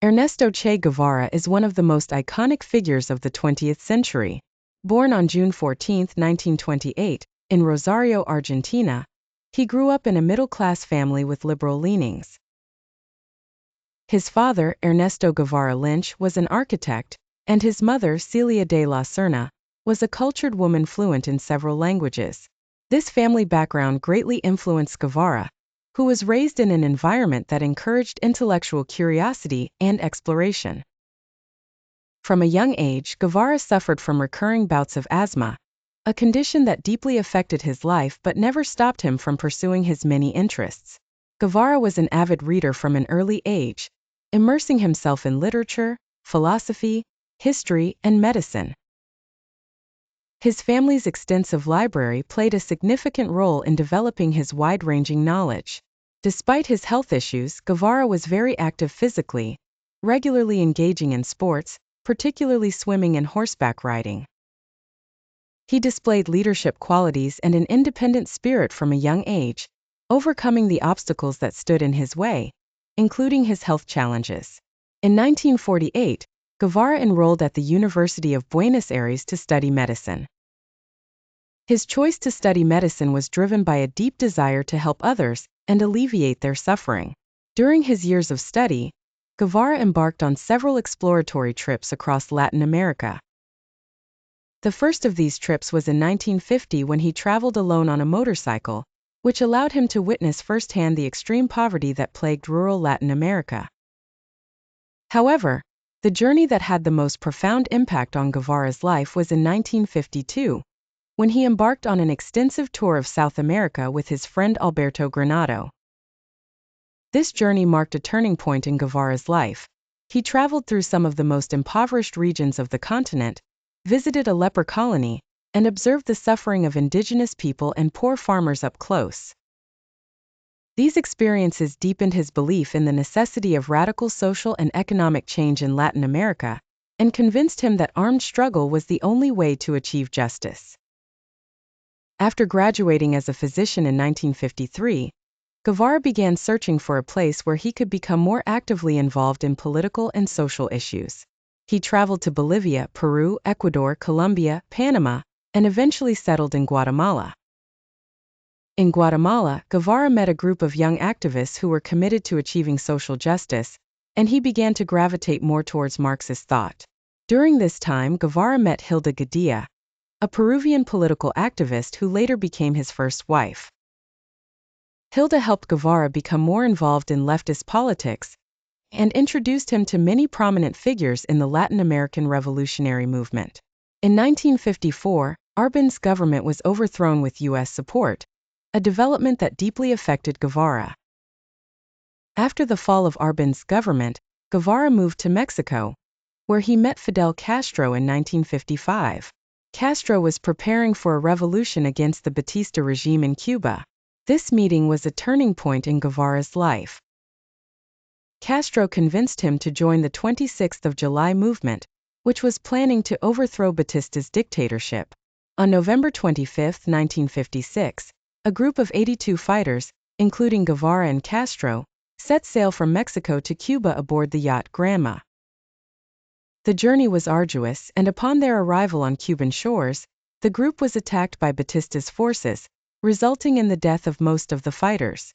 Ernesto Che Guevara is one of the most iconic figures of the 20th century. Born on June 14, 1928, in Rosario, Argentina, he grew up in a middle-class family with liberal leanings. His father, Ernesto Guevara Lynch, was an architect, and his mother, Celia de la Serna, was a cultured woman fluent in several languages. This family background greatly influenced Guevara, who was raised in an environment that encouraged intellectual curiosity and exploration. From a young age, Guevara suffered from recurring bouts of asthma, a condition that deeply affected his life but never stopped him from pursuing his many interests. Guevara was an avid reader from an early age, immersing himself in literature, philosophy, history, and medicine. His family's extensive library played a significant role in developing his wide-ranging knowledge. Despite his health issues, Guevara was very active physically, regularly engaging in sports, particularly swimming and horseback riding. He displayed leadership qualities and an independent spirit from a young age, overcoming the obstacles that stood in his way, including his health challenges. In 1948, Guevara enrolled at the University of Buenos Aires to study medicine. His choice to study medicine was driven by a deep desire to help others and alleviate their suffering. During his years of study, Guevara embarked on several exploratory trips across Latin America. The first of these trips was in 1950 when he traveled alone on a motorcycle, which allowed him to witness firsthand the extreme poverty that plagued rural Latin America. However, the journey that had the most profound impact on Guevara's life was in 1952, when he embarked on an extensive tour of South America with his friend Alberto Granado. This journey marked a turning point in Guevara's life. He traveled through some of the most impoverished regions of the continent, visited a leper colony, and observed the suffering of indigenous people and poor farmers up close. These experiences deepened his belief in the necessity of radical social and economic change in Latin America, and convinced him that armed struggle was the only way to achieve justice. After graduating as a physician in 1953, Guevara began searching for a place where he could become more actively involved in political and social issues. He traveled to Bolivia, Peru, Ecuador, Colombia, Panama, and eventually settled in Guatemala. In Guatemala, Guevara met a group of young activists who were committed to achieving social justice, and he began to gravitate more towards Marxist thought. During this time, Guevara met Hilda Gadea, a Peruvian political activist who later became his first wife. Hilda helped Guevara become more involved in leftist politics and introduced him to many prominent figures in the Latin American revolutionary movement. In 1954, Arbenz government was overthrown with U.S. support, a development that deeply affected Guevara. After the fall of Arbenz government, Guevara moved to Mexico, where he met Fidel Castro in 1955. Castro was preparing for a revolution against the Batista regime in Cuba. This meeting was a turning point in Guevara's life. Castro convinced him to join the 26th of July movement, which was planning to overthrow Batista's dictatorship. On November 25, 1956, a group of 82 fighters, including Guevara and Castro, set sail from Mexico to Cuba aboard the yacht Granma. The journey was arduous, and upon their arrival on Cuban shores, the group was attacked by Batista's forces, resulting in the death of most of the fighters.